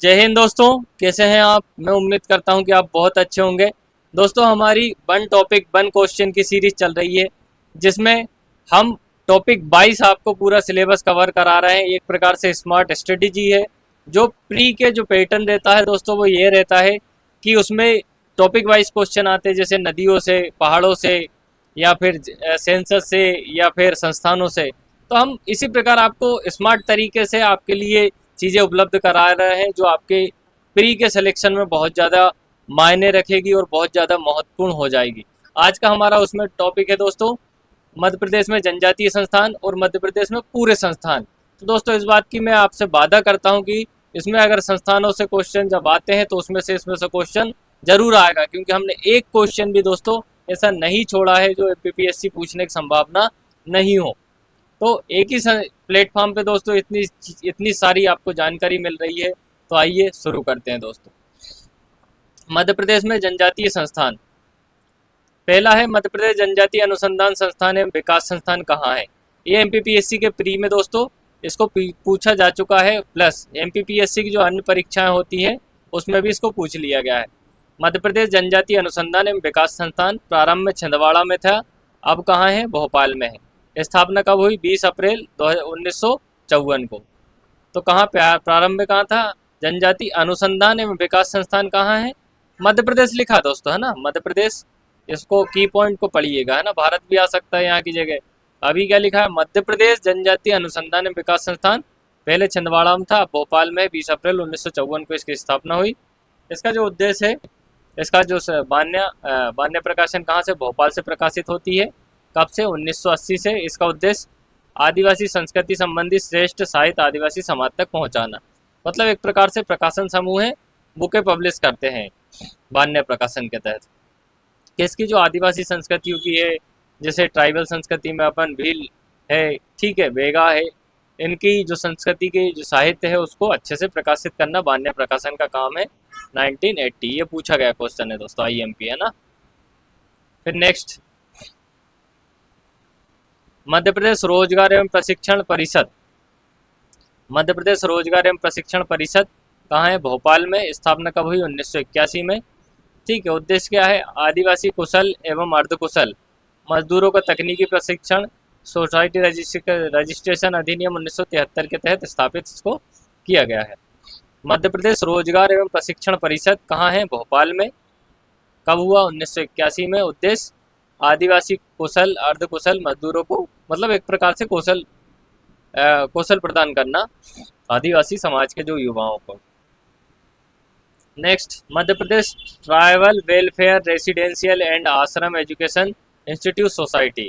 जय हिंद दोस्तों, कैसे हैं आप। मैं उम्मीद करता हूं कि आप बहुत अच्छे होंगे। दोस्तों, हमारी वन टॉपिक वन क्वेश्चन की सीरीज चल रही है, जिसमें हम टॉपिक 22 आपको पूरा सिलेबस कवर करा रहे हैं। एक प्रकार से स्मार्ट स्ट्रेटेजी है। जो प्री के जो पैटर्न रहता है दोस्तों, वो ये रहता है कि उसमें टॉपिक वाइज क्वेश्चन आते हैं, जैसे नदियों से, पहाड़ों से, या फिर सेंसस से, या फिर संस्थानों से। तो हम इसी प्रकार आपको स्मार्ट तरीके से आपके लिए चीज़ें उपलब्ध करा रहे हैं, जो आपके प्री के सिलेक्शन में बहुत ज़्यादा मायने रखेगी और बहुत ज़्यादा महत्वपूर्ण हो जाएगी। आज का हमारा उसमें टॉपिक है दोस्तों, मध्य प्रदेश में जनजातीय संस्थान और मध्य प्रदेश में पूरे संस्थान। तो दोस्तों, इस बात की मैं आपसे वादा करता हूं कि इसमें अगर संस्थानों से क्वेश्चन जब आते हैं तो इसमें से क्वेश्चन जरूर आएगा, क्योंकि हमने एक क्वेश्चन भी दोस्तों ऐसा नहीं छोड़ा है जो एमपीपीएससी पूछने की संभावना नहीं हो। तो एक ही प्लेटफॉर्म पे दोस्तों इतनी सारी आपको जानकारी मिल रही है। तो आइए शुरू करते हैं दोस्तों। मध्य प्रदेश में जनजातीय संस्थान, पहला है मध्य प्रदेश जनजातीय अनुसंधान संस्थान एवं विकास संस्थान कहाँ है। ये एमपीपीएससी के प्री में दोस्तों इसको पूछा जा चुका है, प्लस एमपीपीएससी की जो अन्य परीक्षाएं होती हैं उसमें भी इसको पूछ लिया गया है। मध्य प्रदेश जनजातीय अनुसंधान एवं विकास संस्थान प्रारंभ में छिंदवाड़ा में था, अब कहाँ है, भोपाल में है। स्थापना कब हुई, 20 अप्रैल 1954 को। तो कहाँ प्रारंभ में कहाँ था, जनजाति अनुसंधान एवं विकास संस्थान कहाँ है, मध्य प्रदेश लिखा दोस्तों, है ना, मध्य प्रदेश। इसको की पॉइंट को पढ़िएगा, है ना, भारत भी आ सकता है यहाँ की जगह। अभी क्या लिखा है, मध्य प्रदेश जनजातीय अनुसंधान एवं विकास संस्थान पहले छिंदवाड़ा में था, भोपाल में 20 अप्रैल 1954 को इसकी स्थापना हुई। इसका जो उद्देश्य है, इसका जो बान्य प्रकाशन कहाँ से, भोपाल से प्रकाशित होती है। कब से, 1980 से। इसका उद्देश्य आदिवासी संस्कृति संबंधी श्रेष्ठ साहित्य आदिवासी समाज तक पहुंचाना। मतलब एक प्रकार से प्रकाशन समूह है, बुकें पब्लिश करते हैं बान्य प्रकाशन के तहत। किसकी, जो आदिवासी संस्कृतियों की है, जैसे ट्राइबल संस्कृति में अपन भील है, ठीक है, बेगा है, इनकी जो संस्कृति के जो साहित्य है उसको अच्छे से प्रकाशित करना बान्य प्रकाशन का काम है। 1980 ये पूछा गया क्वेश्चन है दोस्तों, आईएमपी, है ना। फिर नेक्स्ट, मध्य प्रदेश रोजगार एवं प्रशिक्षण परिषद। मध्य प्रदेश रोजगार एवं प्रशिक्षण परिषद कहाँ है, भोपाल में। स्थापना कब हुई, 1981 में। ठीक है। उद्देश्य क्या है, आदिवासी कुशल एवं अर्धकुशल मजदूरों का तकनीकी प्रशिक्षण सोसाइटी रजिस्ट्रेशन अधिनियम 1973 के तहत स्थापित इसको किया गया है। मध्य प्रदेश रोजगार एवं प्रशिक्षण परिषद कहाँ है, भोपाल में। कब हुआ, 1981 में। उद्देश्य आदिवासी कुशल अर्धकुशल मजदूरों को, मतलब एक प्रकार से कौशल प्रदान करना आदिवासी समाज के जो युवाओं को। Next, Madhya Pradesh tribal welfare residential and ashram education institute society.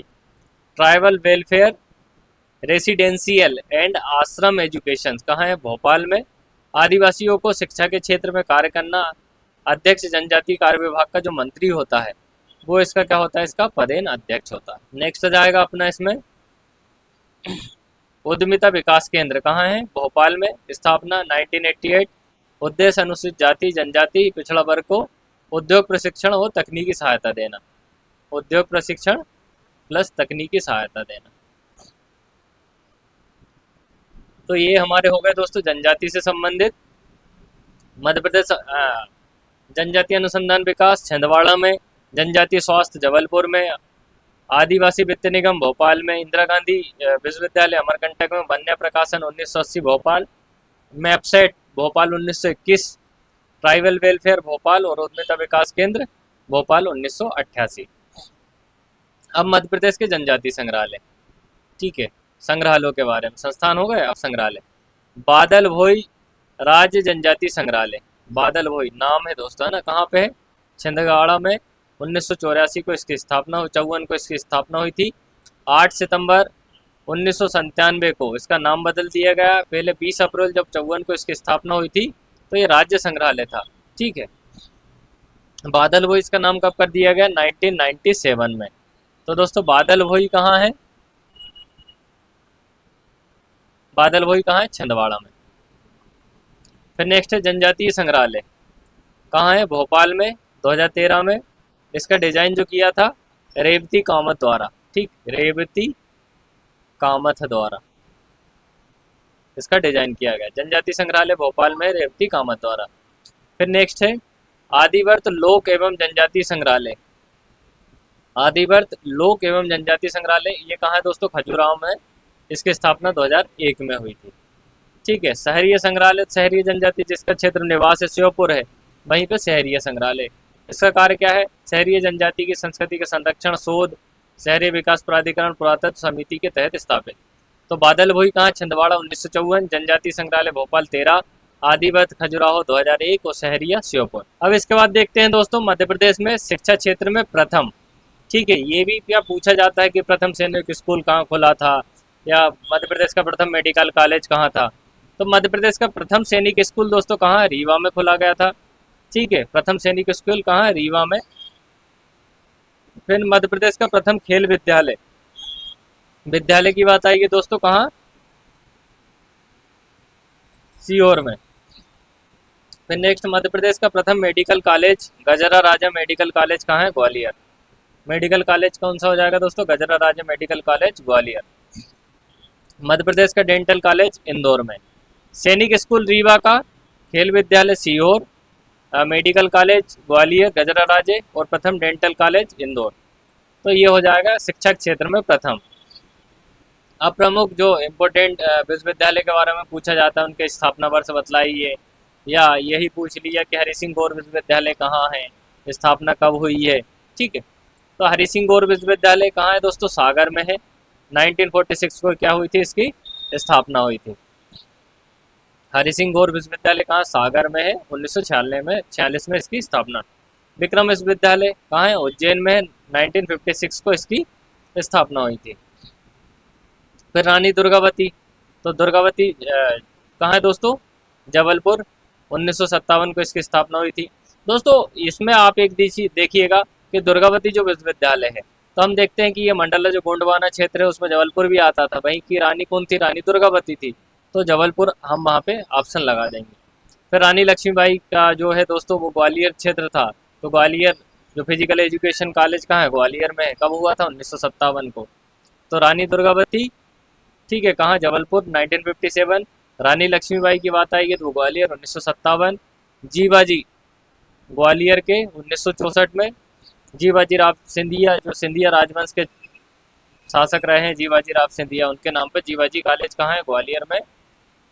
Tribal welfare residential and ashram education कहाँ है, भोपाल में। आदिवासियों को शिक्षा के क्षेत्र में कार्य करना, अध्यक्ष जनजातीय कार्य विभाग का जो मंत्री होता है वो इसका क्या होता है, इसका पदेन अध्यक्ष होता है। नेक्स्ट आ जाएगा अपना इसमें, उद्यमिता विकास केंद्र कहाँ है, भोपाल में। स्थापना 1988। उद्देश्य अनुसूचित जाति जनजाति पिछड़ा वर्ग को उद्योग प्रशिक्षण और तकनीकी सहायता देना। उद्योग प्रशिक्षण प्लस तकनीकी सहायता देना। तो ये हमारे हो गए दोस्तों जनजाति से संबंधित। मध्य प्रदेश जनजातीय अनुसंधान विकास छिंदवाड़ा में, जनजातीय स्वास्थ्य जबलपुर में, आदिवासी वित्त निगम भोपाल में, इंदिरा गांधी विश्वविद्यालय अमरकंटक में, वन्य प्रकाशन 1980 भोपाल, मैपसेट भोपाल 1921, ट्राइबल वेलफेयर भोपाल और उद्यमिता विकास केंद्र भोपाल 1988। अब मध्य प्रदेश के जनजातीय संग्रहालय, ठीक है, संग्रहालयों के बारे में। संस्थान हो गए, अब संग्रहालय। बादल भोई राज्य जनजातीय संग्रहालय, बादल भोई नाम है दोस्तों, है ना, कहाँ पे है, छिंदवाड़ा में। 1984 को इसकी स्थापना हुई, 54 को इसकी स्थापना हुई थी। 8 सितंबर 1997 को इसका नाम बदल दिया गया। पहले 20 अप्रैल जब 54 को इसकी स्थापना हुई थी तो ये राज्य संग्रहालय था, ठीक है। बादल भोई इसका नाम कब कर दिया गया, 1997 में। तो दोस्तों बादल भोई कहाँ है, बादल भोई कहाँ है, छिंदवाड़ा में। फिर नेक्स्ट है जनजातीय संग्रहालय कहाँ है, भोपाल में। 2013 में इसका डिजाइन जो किया था रेवती कामत द्वारा, ठीक, रेवती कामत द्वारा। इसका डिजाइन किया गया। जनजाति संग्रहालय भोपाल में रेवती कामत द्वारा। फिर नेक्स्ट है आदिवर्त लोक एवं जनजाति संग्रहालय। आदिवर्त लोक एवं जनजाति संग्रहालय ये कहाँ है दोस्तों? खजुराहो में। इसकी स्थापना 2001 में हुई थी। ठीक है। शहरीय संग्रहालय शहरीय जनजाति जिसका क्षेत्र निवास है श्योपुर है, वहीं पे शहरीय संग्रहालय। इसका कार्य क्या है? शहरीय जनजाति की संस्कृति के संरक्षण, शोध, शहरी विकास प्राधिकरण पुरातत्व समिति के तहत स्थापित। तो बादल भोई कहाँ? छिंदवाड़ा 1954, जनजाति संग्रहालय भोपाल 13, आदिवर्त खजुराहो 2001 और शहरिया श्योपुर। अब इसके बाद देखते हैं दोस्तों मध्य प्रदेश में शिक्षा क्षेत्र में प्रथम। ठीक है, ये भी क्या पूछा जाता है कि प्रथम सैनिक स्कूल कहाँ खुला था, या मध्य प्रदेश का प्रथम मेडिकल कॉलेज कहाँ था। तो मध्य प्रदेश का प्रथम सैनिक स्कूल दोस्तों कहाँ? रीवा में खोला गया था। ठीक है, प्रथम सैनिक स्कूल कहाँ? रीवा में। फिर मध्य प्रदेश का प्रथम खेल विद्यालय, विद्यालय की बात आएगी दोस्तों कहाँ? सीहोर में। फिर नेक्स्ट मध्य प्रदेश का प्रथम मेडिकल कॉलेज गजरा राजा मेडिकल कॉलेज कहाँ है? ग्वालियर। मेडिकल कॉलेज कौन सा हो जाएगा दोस्तों? गजरा राजा मेडिकल कॉलेज ग्वालियर। मध्य प्रदेश का डेंटल कॉलेज इंदौर में। सैनिक स्कूल रीवा का, खेल विद्यालय सीहोर, मेडिकल कॉलेज ग्वालियर गजरा राजे और प्रथम डेंटल कॉलेज इंदौर। तो ये हो जाएगा शिक्षा क्षेत्र में प्रथम। अब प्रमुख जो इम्पोर्टेंट विश्वविद्यालय के बारे में पूछा जाता है उनके स्थापना वर्ष बतलाइए, या यही पूछ लिया कि हरि सिंह गौर विश्वविद्यालय कहाँ है, स्थापना कब हुई है। ठीक है, तो हरि सिंह गौर विश्वविद्यालय कहाँ है दोस्तों? सागर में है। 1946 को क्या हुई थी? इसकी स्थापना हुई थी। हरि सिंह गौर विश्वविद्यालय कहाँ? सागर में है। 1946 में इसकी स्थापना। विक्रम विश्वविद्यालय कहाँ है? उज्जैन में है। 1956 को इसकी स्थापना हुई थी। फिर रानी दुर्गावती, तो दुर्गावती कहाँ है दोस्तों? जबलपुर। 1957 को इसकी स्थापना हुई थी। दोस्तों इसमें आप एक देखिएगा कि दुर्गावती जो विश्वविद्यालय है, तो हम देखते हैं कि ये मंडल जो गोंडवाना क्षेत्र है उसमें जबलपुर भी आता था। वहीं की रानी कौन थी? रानी दुर्गावती थी। तो जबलपुर हम वहाँ पे ऑप्शन लगा देंगे। फिर रानी लक्ष्मीबाई का जो है दोस्तों वो ग्वालियर क्षेत्र था। तो ग्वालियर जो फिजिकल एजुकेशन कॉलेज कहाँ है? ग्वालियर में है। कब हुआ था? 1957 को। तो रानी दुर्गावती, ठीक है, कहाँ? जबलपुर 1957। रानी लक्ष्मीबाई की बात आएगी तो ग्वालियर 1957। जीवाजी ग्वालियर के 1964 में। जीवाजी राव सिंधिया जो सिंधिया राजवंश के शासक रहे हैं, जीवाजी राव सिंधिया, उनके नाम पर जीवाजी कॉलेज कहाँ है? ग्वालियर में।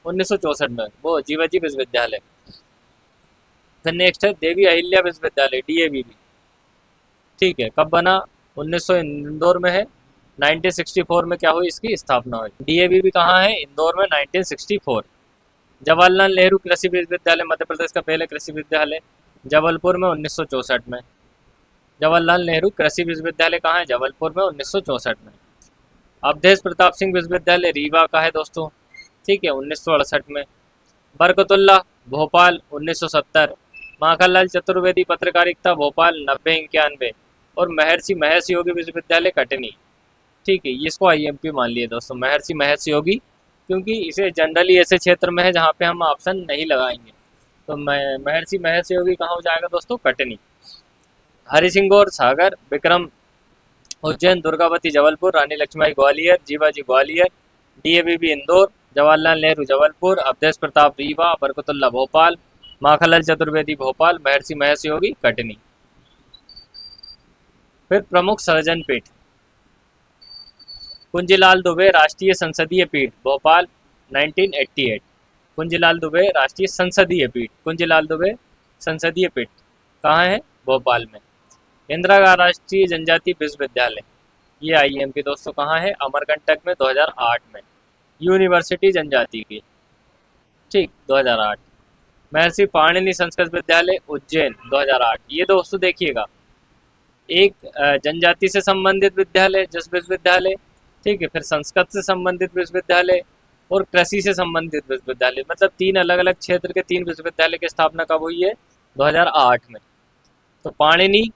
1964 में वो जीवाजी विश्वविद्यालय। फिर नेक्स्ट है देवी अहिल्या विश्वविद्यालय DAVV। ठीक है, कब बना? 1900 इंदौर में है। 1964 में क्या हुई? इसकी स्थापना हुई। DAVV कहाँ है? इंदौर में। 1964। जवाहरलाल नेहरू कृषि विश्वविद्यालय मध्य प्रदेश का पहले कृषि विद्यालय, जबलपुर में। 1964 में जवाहरलाल नेहरू कृषि विश्वविद्यालय कहाँ है? जबलपुर में। 1964 में। अवधेश प्रताप सिंह विश्वविद्यालय रीवा का है दोस्तों। ठीक है, 1968 में। बरकतुल्ला भोपाल 1970। माखनलाल चतुर्वेदी पत्रकारिता भोपाल 90-91। और महर्षि महेश योगी विश्वविद्यालय कटनी। ठीक है, इसको IMP मान लिए दोस्तों, महर्षि महेश योगी, क्योंकि इसे जनरली ऐसे क्षेत्र में है जहाँ पे हम ऑप्शन नहीं लगाएंगे। तो महर्षि महेश योगी कहाँ हो जाएगा दोस्तों? कटनी। हरि सिंह गौर सागर, विक्रम उज्जैन, दुर्गावती जबलपुर, रानी लक्ष्मीबाई ग्वालियर, जीवाजी ग्वालियर, DAVV इंदौर, जवाहरलाल नेहरू जबलपुर, अवधेश प्रताप रीवा, बरकतुल्ला भोपाल, माखनलाल चतुर्वेदी भोपाल, महर्षि महेश योगी कटनी। फिर प्रमुख सृजन पीठ, कुंजीलाल दुबे राष्ट्रीय संसदीय पीठ भोपाल 1988। कुंजीलाल दुबे राष्ट्रीय संसदीय पीठ, कुंजीलाल दुबे संसदीय पीठ कहाँ है? भोपाल में। इंदिरा गांधी राष्ट्रीय जनजाति विश्वविद्यालय, ये IMP दोस्तों कहाँ है? अमरकंटक में। 2008 में। यूनिवर्सिटी जनजाति की, ठीक, 2008। महर्षि पाणिनि संस्कृत विद्यालय उज्जैन 2008। ये दोस्तों देखिएगा, एक जनजाति से संबंधित विद्यालय जस विश्वविद्यालय, ठीक है, फिर संस्कृत से संबंधित विश्वविद्यालय और कृषि से संबंधित विश्वविद्यालय, मतलब 3 अलग अलग क्षेत्र के 3 विश्वविद्यालय की स्थापना कब हुई है? 2008 में। तो पाणिनि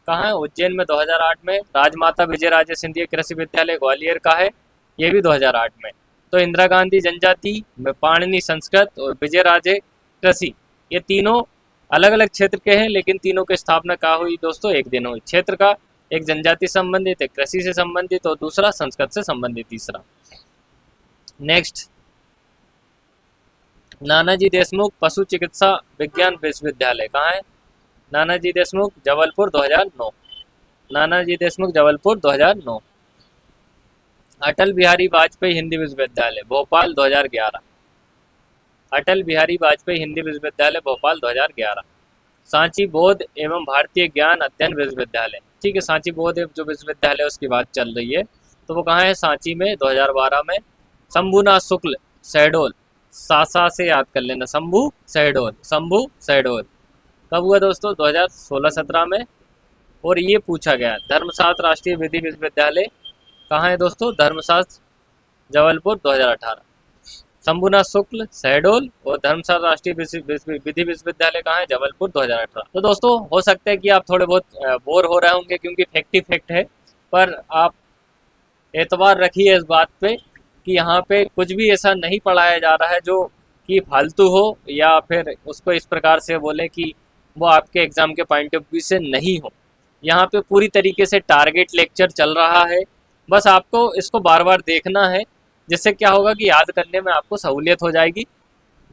कहाँ है? उज्जैन में। 2008 में। राजमाता विजय राजे सिंधिया कृषि विद्यालय ग्वालियर का है, ये भी 2008 में। तो इंदिरा गांधी जनजाति में, पाणिनि संस्कृत और विजय राजे कृषि, ये तीनों अलग अलग क्षेत्र के हैं, लेकिन तीनों की स्थापना कहाँ हुई दोस्तों? एक दिन हुई। क्षेत्र का एक जनजाति संबंधित, एक कृषि से संबंधित और दूसरा संस्कृत से संबंधित, तीसरा। नेक्स्ट नानाजी देशमुख पशु चिकित्सा विज्ञान विश्वविद्यालय कहाँ है? नानाजी देशमुख जबलपुर 2009। नानाजी देशमुख जबलपुर 2009। अटल बिहारी वाजपेयी हिंदी विश्वविद्यालय भोपाल 2011। अटल बिहारी वाजपेयी हिंदी विश्वविद्यालय भोपाल 2011। सांची बौद्ध एवं भारतीय ज्ञान अध्ययन विश्वविद्यालय, ठीक है, सांची बौद्ध जो विश्वविद्यालय उसकी बात चल रही है, तो वो कहाँ है? सांची में 2012 में। शंभुनाथ शुक्ल शहडोल, सा से याद कर लेना, शंभू शहडोल, शंभू शहडोल। कब हुआ दोस्तों? 2016-17 में। और ये पूछा गया धर्मशास्त्र राष्ट्रीय विधि विश्वविद्यालय कहाँ है दोस्तों? धर्मशास्त्र जबलपुर 2018। शंभुनाथ शुक्ल शहडोल और धर्मशास्त्र राष्ट्रीय विधि विश्वविद्यालय कहाँ है? जबलपुर 2018। तो दोस्तों हो सकता है कि आप थोड़े बहुत बोर हो रहे होंगे क्योंकि फैक्ट ही फैक्ट है, पर आप एतबार रखिए इस बात पे कि यहाँ पे कुछ भी ऐसा नहीं पढ़ाया जा रहा है जो कि फालतू हो या फिर उसको इस प्रकार से बोले कि वो आपके एग्जाम के पॉइंट ऑफ व्यू से नहीं हो। यहाँ पे पूरी तरीके से टारगेट लेक्चर चल रहा है, बस आपको इसको बार बार देखना है, जिससे क्या होगा कि याद करने में आपको सहूलियत हो जाएगी।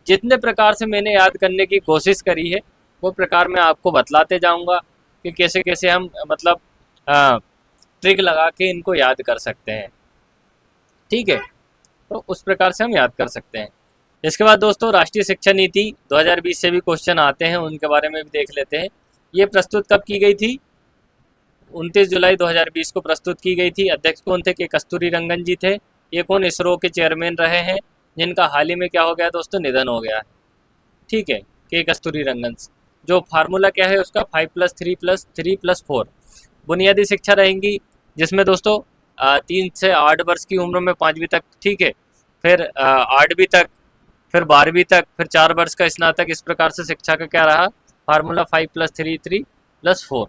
जितने प्रकार से मैंने याद करने की कोशिश करी है वो प्रकार मैं आपको बतलाते जाऊंगा कि कैसे कैसे हम मतलब ट्रिक लगा के इनको याद कर सकते हैं, ठीक है। तो उस प्रकार से हम याद कर सकते हैं। इसके बाद दोस्तों राष्ट्रीय शिक्षा नीति 2020 से भी क्वेश्चन आते हैं, उनके बारे में भी देख लेते हैं। ये प्रस्तुत कब की गई थी? 29 जुलाई 2020 को प्रस्तुत की गई थी। अध्यक्ष कौन थे? के कस्तूरी रंगन जी थे। ये कौन इसरो के चेयरमैन रहे हैं, जिनका हाल ही में क्या हो गया दोस्तों? निधन हो गया है, ठीक है, के कस्तूरी रंगन। जो फार्मूला क्या है उसका? 5+3+3+4 बुनियादी शिक्षा रहेंगी, जिसमें दोस्तों 3 से 8 वर्ष की उम्र में 5वीं तक, ठीक है, फिर 8वीं तक, फिर 12वीं तक, फिर 4 वर्ष का स्नातक। इस प्रकार से शिक्षा का क्या रहा? फार्मूला 5+3+3+4,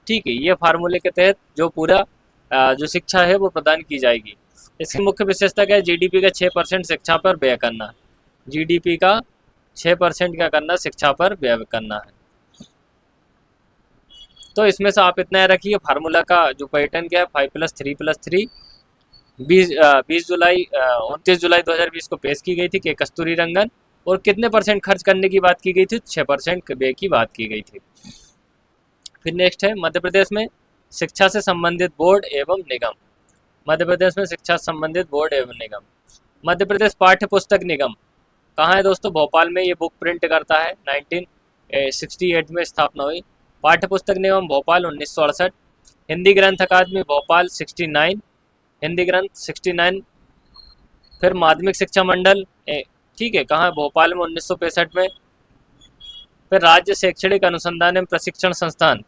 ठीक है। ये फार्मूले के तहत जो पूरा जो शिक्षा है वो प्रदान की जाएगी। इसकी मुख्य विशेषता क्या है? जीडीपी का 6% शिक्षा पर व्यय करना। जीडीपी का 6% क्या करना? शिक्षा पर व्यय करना है। तो इसमें से आप इतना रखिए, फार्मूला का जो पैटर्न क्या है? 5+3+3। 29 जुलाई 2020 को पेश की गई थी के कस्तूरी रंगन। और कितने % खर्च करने की बात की गई थी? 6% व्यय की बात की गई थी। फिर नेक्स्ट है मध्य प्रदेश में शिक्षा से संबंधित बोर्ड एवं निगम। मध्य प्रदेश में शिक्षा से संबंधित बोर्ड एवं निगम। मध्य प्रदेश पाठ्य पुस्तक निगम कहाँ है दोस्तों? भोपाल में ये बुक प्रिंट करता है। 1968 में स्थापना हुई। पाठ्य पुस्तक निगम भोपाल 1968। हिंदी ग्रंथ अकादमी भोपाल 69, हिंदी ग्रंथ 69। फिर माध्यमिक शिक्षा मंडल, ठीक है, कहाँ है? भोपाल में 1965 में। फिर राज्य शैक्षणिक अनुसंधान एवं प्रशिक्षण संस्थान,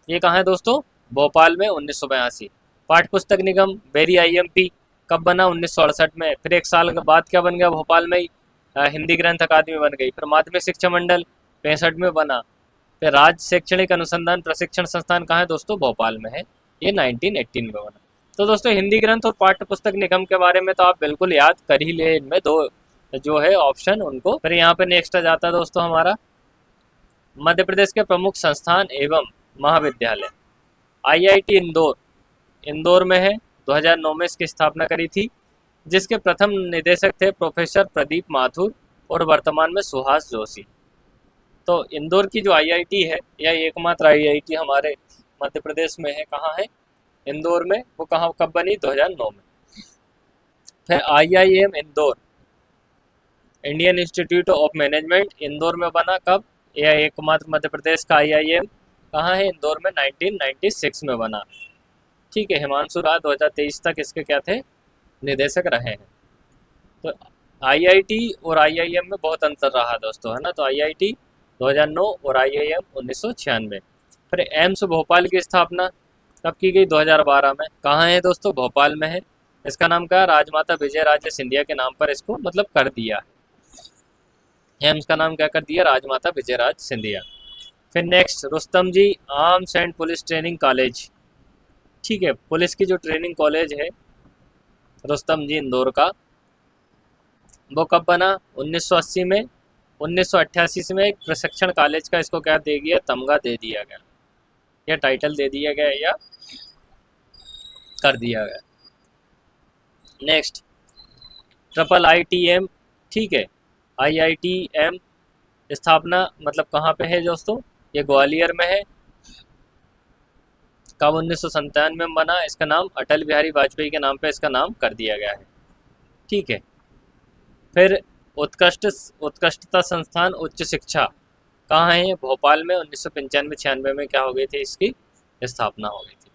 ये कहाँ है दोस्तों? भोपाल में 1982। पाठ्य पुस्तक निगम बेरी आईएमपी कब बना? 1968 में। फिर 1 साल के बाद क्या बन गया? भोपाल में ही हिंदी ग्रंथ अकादमी बन गई। फिर माध्यमिक शिक्षा मंडल 65 में बना। फिर राज्य शैक्षणिक अनुसंधान प्रशिक्षण संस्थान कहाँ है दोस्तों? भोपाल में है, ये 1918 में बना। तो दोस्तों हिंदी ग्रंथ और पाठ्य पुस्तक निगम के बारे में तो आप बिल्कुल याद कर ही ले, इनमें 2 जो है ऑप्शन उनको। फिर यहाँ पे नेक्स्ट आ जाता है दोस्तों हमारा मध्य प्रदेश के प्रमुख संस्थान एवं महाविद्यालय। आईआईटी इंदौर, इंदौर में है, 2009 में इसकी स्थापना करी थी, जिसके प्रथम निदेशक थे प्रोफेसर प्रदीप माथुर और वर्तमान में सुहास जोशी। तो इंदौर की जो आईआईटी है, यह एकमात्र आईआईटी हमारे मध्य प्रदेश में है। कहाँ है? इंदौर में। वो कहाँ कब बनी? 2009 में। फिर IIM Indore, Indian institute of management, Indore में बना। कब? यह एकमात्र मध्य प्रदेश का आईआईएम कहाँ है? इंदौर में 1996 में बना, ठीक है। हिमांशु राय 2023 तक इसके क्या थे? निदेशक रहे हैं। तो आईआईटी और आईआईएम में बहुत अंतर रहा दोस्तों, है ना। तो आईआईटी 2009 और आईआईएम 1996। फिर एम्स भोपाल की स्थापना कब की गई? 2012 में। कहाँ है दोस्तों? भोपाल में है। इसका नाम क्या? राजमाता विजय राजे सिंधिया के नाम पर इसको मतलब कर दिया है। एम्स का नाम क्या कर दिया? राजमाता विजयराज सिंधिया। फिर next Rustam ji arms and police training college, ठीक है, पुलिस की जो ट्रेनिंग कॉलेज है रुस्तम जी इंदौर का, वो कब बना? 1980 में। 1988 में एक प्रशिक्षण कॉलेज का इसको क्या दे दिया? तमगा दे दिया गया, या टाइटल दे दिया गया, या कर दिया गया। नेक्स्ट ट्रिपल आईटीएम, ठीक है, IITM स्थापना मतलब कहाँ पे है दोस्तों, ये ग्वालियर में है। कब 1997 में बना, इसका नाम अटल बिहारी वाजपेयी के नाम पे इसका नाम कर दिया गया है। ठीक है। फिर उत्कृष्टता संस्थान उच्च शिक्षा कहाँ है, ये भोपाल में 1995-96 में क्या हो गई थी, इसकी स्थापना हो गई थी।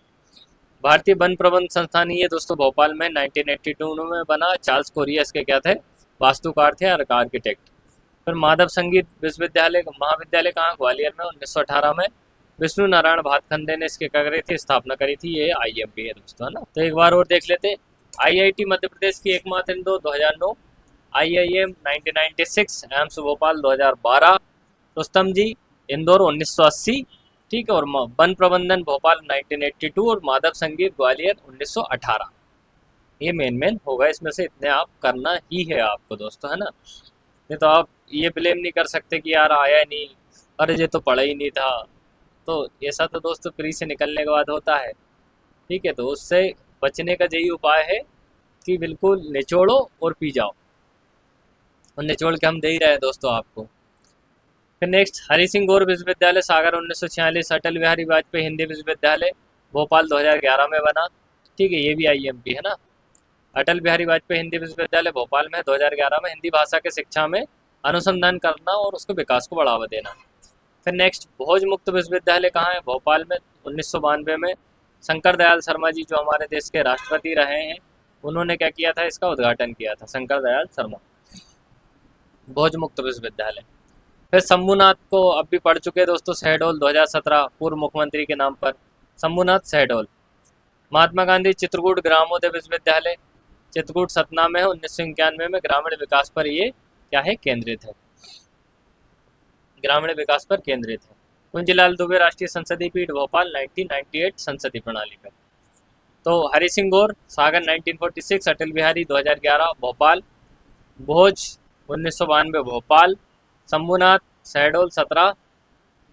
भारतीय वन प्रबंध संस्थान ये दोस्तों भोपाल में 1982 में बना। चार्ल्स कोरिया इसके क्या थे, वास्तुकार थे और आर्किटेक्ट। फिर माधव संगीत विश्वविद्यालय महाविद्यालय कहाँ, ग्वालियर में 1918 में विष्णु नारायण भातखंडे ने इसकी क्या करी थी, स्थापना करी थी। ये IMP है दोस्तों, है ना। तो एक बार और देख लेते। IIT मध्य प्रदेश की एकमात्र इंदौर 2009, IIM 1996, एम्स भोपाल 2012, रुस्तम जी इंदौर 1980, ठीक है, और वन प्रबंधन भोपाल 1982 और माधव संगीत ग्वालियर 1918। ये मेन होगा, इसमें से इतने आप करना ही है आपको दोस्तों, है ना। नहीं तो आप ये ब्लेम नहीं कर सकते कि यार आया नहीं, अरे ये तो पढ़ा ही नहीं था। तो ऐसा तो दोस्तों प्री से निकलने के बाद होता है। ठीक है, तो उससे बचने का यही उपाय है कि बिल्कुल निचोड़ो और पी जाओ, और निचोड़ के हम दे ही रहे हैं दोस्तों आपको। फिर नेक्स्ट, हरि सिंह गौर विश्वविद्यालय सागर 1946, अटल बिहारी वाजपेयी हिंदी विश्वविद्यालय भोपाल 2011 में बना। ठीक है, ये भी IMP है ना। अटल बिहारी वाजपेयी हिंदी विश्वविद्यालय भोपाल में 2011 में हिंदी भाषा के शिक्षा में अनुसंधान करना और उसको विकास को बढ़ावा देना। फिर नेक्स्ट, भोज मुक्त विश्वविद्यालय कहाँ है, भोपाल में 1992 में शंकर दयाल शर्मा जी जो हमारे देश के राष्ट्रपति रहे हैं, उन्होंने क्या किया था, इसका उद्घाटन किया था, शंकर दयाल शर्मा, भोज मुक्त विश्वविद्यालय। फिर शंभुनाथ को अब भी पढ़ चुके हैं दोस्तों, शहडोल 2017 पूर्व मुख्यमंत्री के नाम पर, शंभुनाथ शहडोल। महात्मा गांधी चित्रकूट ग्रामोदय विश्वविद्यालय चित्रकूट सतना में है, 1991 में ग्रामीण विकास पर ये क्या है, केंद्रित है, ग्रामीण विकास पर केंद्रित है। कुंजीलाल दुबे राष्ट्रीय संसदीय पीठ भोपाल 1998 संसदीय प्रणाली पर। तो हरि सिंह गौर सागर 1946, अटल बिहारी 2011 भोपाल, भोज 1992 भोपाल, शंभुनाथ शहडोल 17,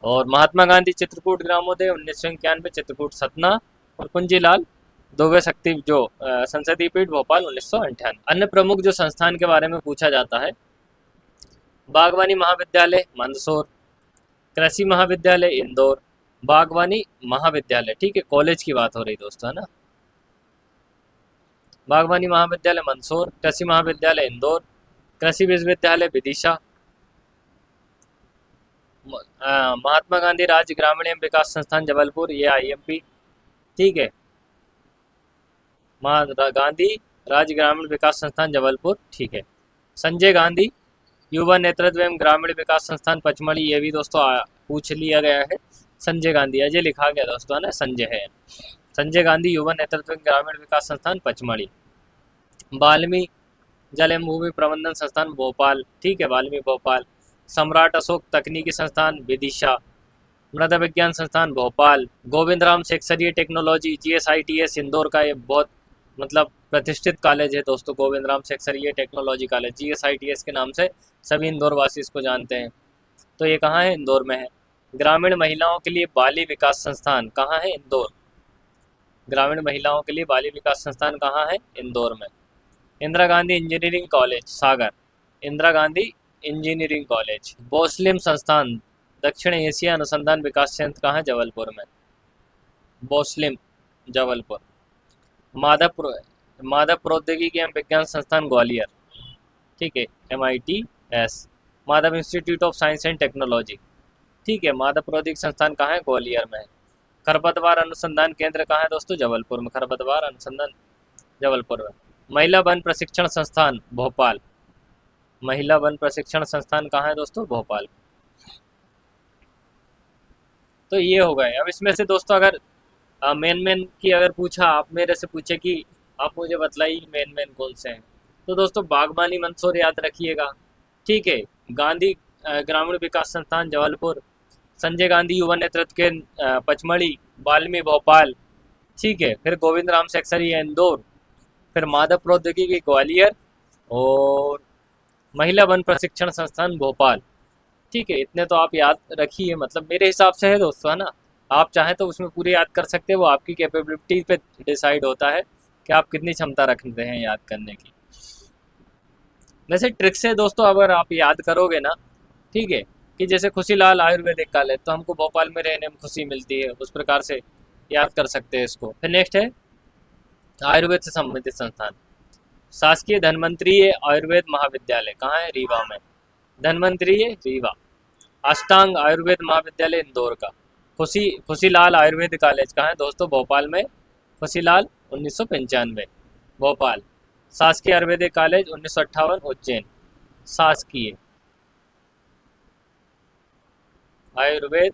और महात्मा गांधी चित्रकूट ग्रामोदय 1991 चित्रकूट सतना, और कुंजीलाल दुबे शक्ति जो संसदीय पीठ भोपाल 1998। अन्य प्रमुख जो संस्थान के बारे में पूछा जाता है, बागवानी महाविद्यालय मंदसौर, कृषि महाविद्यालय इंदौर, बागवानी महाविद्यालय, ठीक है, कॉलेज की बात हो रही दोस्तों, है ना। बागवानी महाविद्यालय मंदसौर, कृषि महाविद्यालय इंदौर, कृषि विश्वविद्यालय विदिशा, महात्मा गांधी राज्य ग्रामीण एवं विकास संस्थान जबलपुर, ये IMP, ठीक है, महात्मा गांधी राज्य ग्रामीण विकास संस्थान जबलपुर, ठीक है। संजय गांधी युवा नेतृत्व एवं ग्रामीण विकास संस्थान पचमढ़ी, ये भी दोस्तों पूछ लिया गया है, संजय गांधी, अजय लिखा गया दोस्तों, है ना, संजय है। संजय गांधी युवा नेतृत्व एवं ग्रामीण विकास संस्थान पचमढ़ी। वाल्मी जल एवं भूमि प्रबंधन संस्थान भोपाल, ठीक है, वाल्मी भोपाल। सम्राट अशोक तकनीकी संस्थान विदिशा, मृदा विज्ञान संस्थान भोपाल। गोविंद राम सेक्सरीय टेक्नोलॉजी GSITS इंदौर का ये बहुत मतलब प्रतिष्ठित कॉलेज है दोस्तों, Govind Ram Seksaria technology college, GSITS के नाम से सभी इंदौर वासी इसको जानते हैं। तो ये कहाँ है, इंदौर में है। ग्रामीण महिलाओं के लिए बाली विकास संस्थान कहाँ है, इंदौर। ग्रामीण महिलाओं के लिए बाली विकास संस्थान कहाँ है, इंदौर में। इंदिरा गांधी इंजीनियरिंग कॉलेज सागर, इंदिरा गांधी इंजीनियरिंग कॉलेज। बोस्लिम संस्थान दक्षिण एशिया अनुसंधान विकास संस्थान कहाँ है, जबलपुर में, बोस्लिम जबलपुर। माधव प्रौद्योगिकी एवं विज्ञान संस्थान ग्वालियर, ठीक है, MITS। Madhav institute of science and technology, ठीक है, माधव प्रौद्योगिकी संस्थान कहाँ है, ग्वालियर में है। खरपतवार अनुसंधान केंद्र कहाँ है दोस्तों, जबलपुर में, खरपतवार अनुसंधान जबलपुर में। महिला वन प्रशिक्षण संस्थान भोपाल, महिला वन प्रशिक्षण संस्थान कहाँ है दोस्तों, भोपाल। तो ये हो गए। अब इसमें से दोस्तों अगर मेन की अगर पूछा, आप मेरे से पूछे कि आप मुझे बतलाइए मेन कौन से हैं, तो दोस्तों बागवानी मंदसौर याद रखिएगा, ठीक है, गांधी ग्रामीण विकास संस्थान जबलपुर, संजय गांधी युवा नेतृत्व के पचमढ़ी, वाल्मी भोपाल, ठीक है, फिर गोविंद राम सेक्सरी इंदौर, फिर माधव प्रौद्योगिकी ग्वालियर, और महिला वन प्रशिक्षण संस्थान भोपाल, ठीक है। इतने तो आप याद रखिए, मतलब मेरे हिसाब से है दोस्तों, है ना। आप चाहें तो उसमें पूरे याद कर सकते हैं, वो आपकी कैपेबिलिटी पे डिसाइड होता है कि आप कितनी क्षमता रखते हैं याद करने की। वैसे ट्रिक से दोस्तों अगर आप याद करोगे ना, ठीक है, कि जैसे खुशीलाल आयुर्वेदिक कॉलेज तो हमको भोपाल में रहने में खुशी मिलती है, उस प्रकार से याद कर सकते हैं इसको। फिर नेक्स्ट है आयुर्वेद से संबंधित संस्थान। शासकीय धन्वंतरी आयुर्वेद महाविद्यालय कहाँ है? रीवा में। धन्वंतरी रीवा। अष्टांग आयुर्वेद महाविद्यालय इंदौर का। खुशीलाल आयुर्वेद कॉलेज कहाँ है दोस्तों? भोपाल में। खुशीलाल 1995 भोपाल। शासकीय आयुर्वेदिक कॉलेज 1958 उज्जैन। शासकीय आयुर्वेद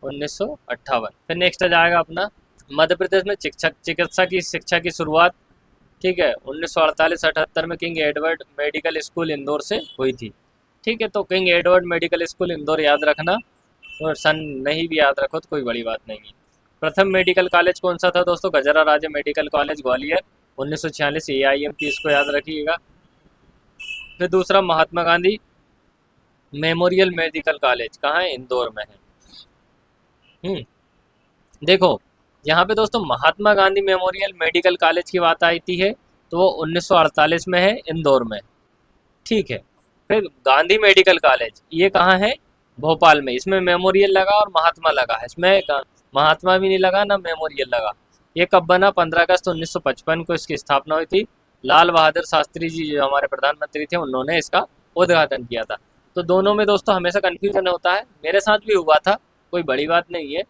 1958। फिर नेक्स्ट आ जाएगा अपना मध्य प्रदेश में चिकित्सा की शिक्षा की शुरुआत, ठीक है, 1948-78 में king Edward medical school Indore से हुई थी। ठीक है, तो king Edward medical school Indore याद रखना, और सन नहीं भी याद रखो तो कोई बड़ी बात नहीं है। प्रथम मेडिकल कॉलेज कौन सा था दोस्तों? गजरा राजे मेडिकल कॉलेज ग्वालियर 1946 AIMT, इसको याद रखिएगा। फिर दूसरा Mahatma Gandhi memorial medical college कहाँ है? इंदौर में है। देखो यहाँ पे दोस्तों Mahatma Gandhi memorial medical college की बात आई थी है, तो वो 1948 में है, इंदौर में। ठीक है, फिर गांधी मेडिकल कॉलेज ये कहाँ है? भोपाल में। इसमें मेमोरियल लगा और महात्मा लगा है, इसमें महात्मा भी नहीं लगा ना मेमोरियल लगा। ये कब बना? 15 अगस्त 1955 को इसकी स्थापना हुई थी। लाल बहादुर शास्त्री जी जो हमारे प्रधानमंत्री थे, उन्होंने इसका उद्घाटन किया था। तो दोनों में दोस्तों हमेशा कन्फ्यूजन होता है, मेरे साथ भी हुआ था, कोई बड़ी बात नहीं है।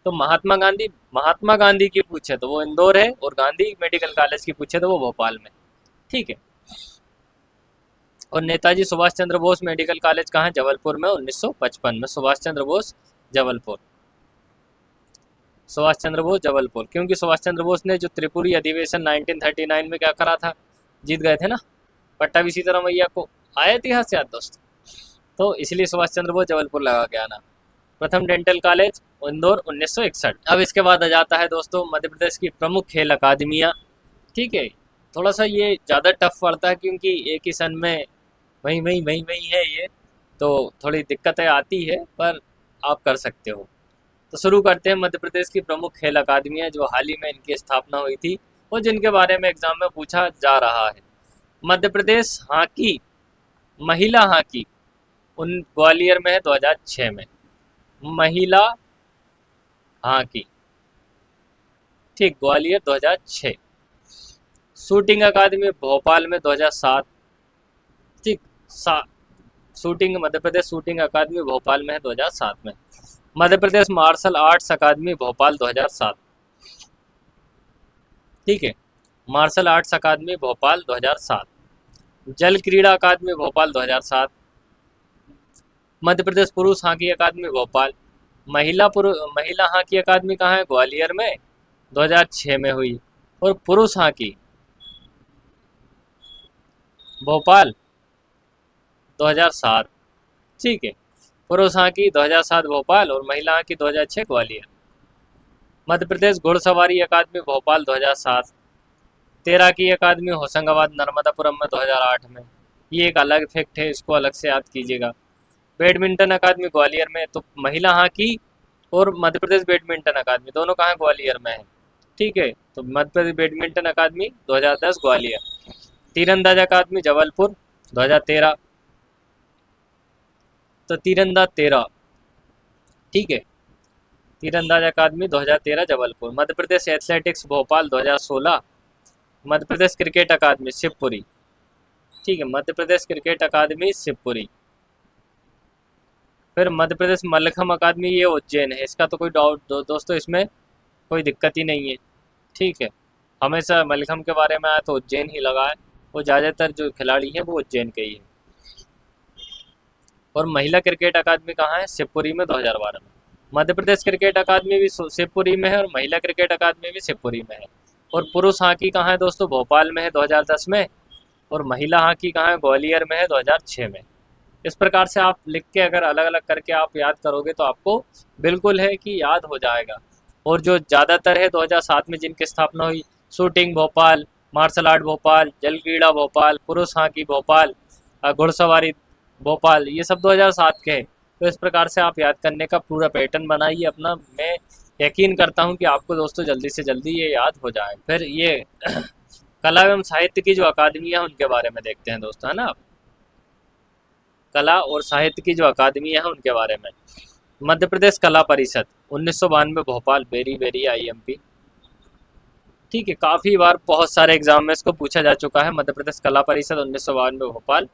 तो महात्मा गांधी की पूछे तो वो इंदौर है, और गांधी मेडिकल कॉलेज की पूछे तो वो भोपाल में। ठीक है, और नेताजी सुभाष चंद्र बोस मेडिकल कॉलेज कहाँ है? जबलपुर में 1955 में। सुभाष चंद्र बोस जबलपुर। सुभाष चंद्र बोस जबलपुर, क्योंकि सुभाष चंद्र बोस ने जो त्रिपुरी अधिवेशन 1939 में क्या करा था? जीत गए थे ना पट्टाभी सीताराम मैया को। आया इतिहास याद दोस्त, तो इसलिए सुभाष चंद्र बोस जबलपुर लगा के आना। प्रथम डेंटल कॉलेज इंदौर 1961। अब इसके बाद आ जाता है दोस्तों मध्य प्रदेश की प्रमुख खेल अकादमियाँ। ठीक है, थोड़ा सा ये ज़्यादा टफ पड़ता है, क्योंकि एक ही सन में वही है ये, तो थोड़ी दिक्कतें आती है, पर आप कर सकते हो। तो शुरू करते हैं मध्य प्रदेश की प्रमुख खेल अकादमियाँ जो हाल ही में इनकी स्थापना हुई थी, और जिनके बारे में एग्जाम में पूछा जा रहा है। मध्य प्रदेश हॉकी, महिला हॉकी उन ग्वालियर में है 2006 में। महिला हॉकी, ठीक, ग्वालियर 2006। शूटिंग अकादमी भोपाल में 2007। ठीक, शूटिंग मध्य प्रदेश शूटिंग अकादमी भोपाल में है 2007 में। मध्य प्रदेश मार्शल आर्ट्स अकादमी भोपाल 2007। ठीक है, मार्शल आर्ट्स अकादमी भोपाल 2007। जल क्रीड़ा अकादमी भोपाल 2007। मध्य प्रदेश पुरुष हॉकी अकादमी भोपाल। महिला हॉकी अकादमी कहाँ है? ग्वालियर में, 2006 में हुई। और पुरुष हॉकी भोपाल 2007। ठीक है, पुरुष हॉकी 2007 भोपाल, और महिला हॉकी 2006 ग्वालियर। मध्य प्रदेश घुड़सवारी अकादमी भोपाल 2007। तैराकी अकादमी होशंगाबाद नर्मदापुरम में 2008 में। ये एक अलग फैक्ट है, इसको अलग से याद कीजिएगा। बैडमिंटन अकादमी ग्वालियर में। तो महिला हॉकी और मध्य प्रदेश बैडमिंटन अकादमी दोनों कहाँ ग्वालियर में है। ठीक है, तो मध्य प्रदेश बैडमिंटन अकादमी 2010 ग्वालियर। तीरंदाज अकादमी जबलपुर 2013। तो तीरंदाज 13, ठीक है, तीरंदाज अकादमी 2013 जबलपुर। मध्य प्रदेश एथलेटिक्स भोपाल 2016। मध्य प्रदेश क्रिकेट अकादमी शिवपुरी। ठीक है, मध्य प्रदेश क्रिकेट अकादमी शिवपुरी। फिर मध्य प्रदेश मल्लखम्ब अकादमी, ये उज्जैन है। इसका तो कोई डाउट दोस्तों इसमें कोई दिक्कत ही नहीं है। ठीक है, हमेशा मल्लखम्ब के बारे में आया तो उज्जैन ही लगा है, वो ज़्यादातर जो खिलाड़ी हैं वो उज्जैन के ही हैं। और महिला क्रिकेट अकादमी कहाँ है? शिवपुरी में 2012 में। मध्य प्रदेश क्रिकेट अकादमी भी शिवपुरी में है, और महिला क्रिकेट अकादमी भी शिवपुरी में है। और पुरुष हॉकी कहाँ है दोस्तों? भोपाल में है 2010 में। और महिला हॉकी कहाँ है? ग्वालियर में है 2006 में। इस प्रकार से आप लिख के अगर अलग अलग करके आप याद करोगे तो आपको बिल्कुल है कि याद हो जाएगा। और जो ज़्यादातर है 2007 में जिनकी स्थापना हुई, shooting Bhopal, martial art Bhopal, जल क्रीड़ा भोपाल, पुरुष हॉकी भोपाल, घुड़सवारी भोपाल, ये सब 2007 के हैं। तो इस प्रकार से आप याद करने का पूरा पैटर्न बनाइए अपना। मैं यकीन करता हूँ कि आपको दोस्तों जल्दी से जल्दी ये याद हो जाए। फिर ये कला एवं साहित्य की जो अकादमी है उनके बारे में देखते हैं दोस्तों, है ना। कला और साहित्य की जो अकादमी है उनके बारे में। मध्य प्रदेश कला परिषद 1992 भोपाल, वेरी वेरी आईएमपी। ठीक है, काफ़ी बार बहुत सारे एग्जाम में इसको पूछा जा चुका है। मध्य प्रदेश कला परिषद 1992 भोपाल।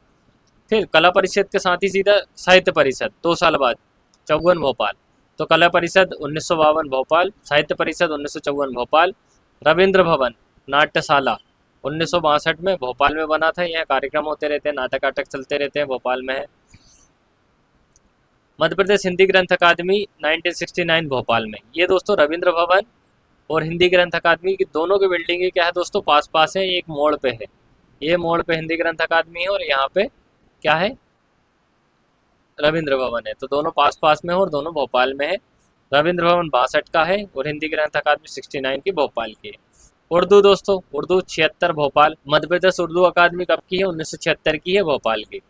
फिर कला परिषद के साथ ही सीधा साहित्य परिषद 2 साल बाद 54 भोपाल। तो कला परिषद 1952 भोपाल, साहित्य परिषद 1954 भोपाल। रविंद्र भवन नाट्यशाला 1962 में भोपाल में बना था। यह कार्यक्रम होते रहते हैं, नाटक वाटक चलते रहते हैं, भोपाल में है। मध्य प्रदेश हिंदी ग्रंथ अकादमी 1969 भोपाल में। ये दोस्तों रविंद्र भवन और हिंदी ग्रंथ अकादमी की दोनों की बिल्डिंग क्या है दोस्तों, पास पास है, एक मोड़ पे है। ये मोड़ पे हिंदी ग्रंथ अकादमी है और यहाँ पे क्या है, रविंद्र भवन है। तो दोनों पास पास में है और दोनों भोपाल में है। रविंद्र भवन 62 का है और हिंदी ग्रंथ अकादमी 69 की भोपाल की है। उर्दू दोस्तों, उर्दू 76 भोपाल। मध्य प्रदेश उर्दू अकादमी कब की है, 1976 की है, भोपाल की।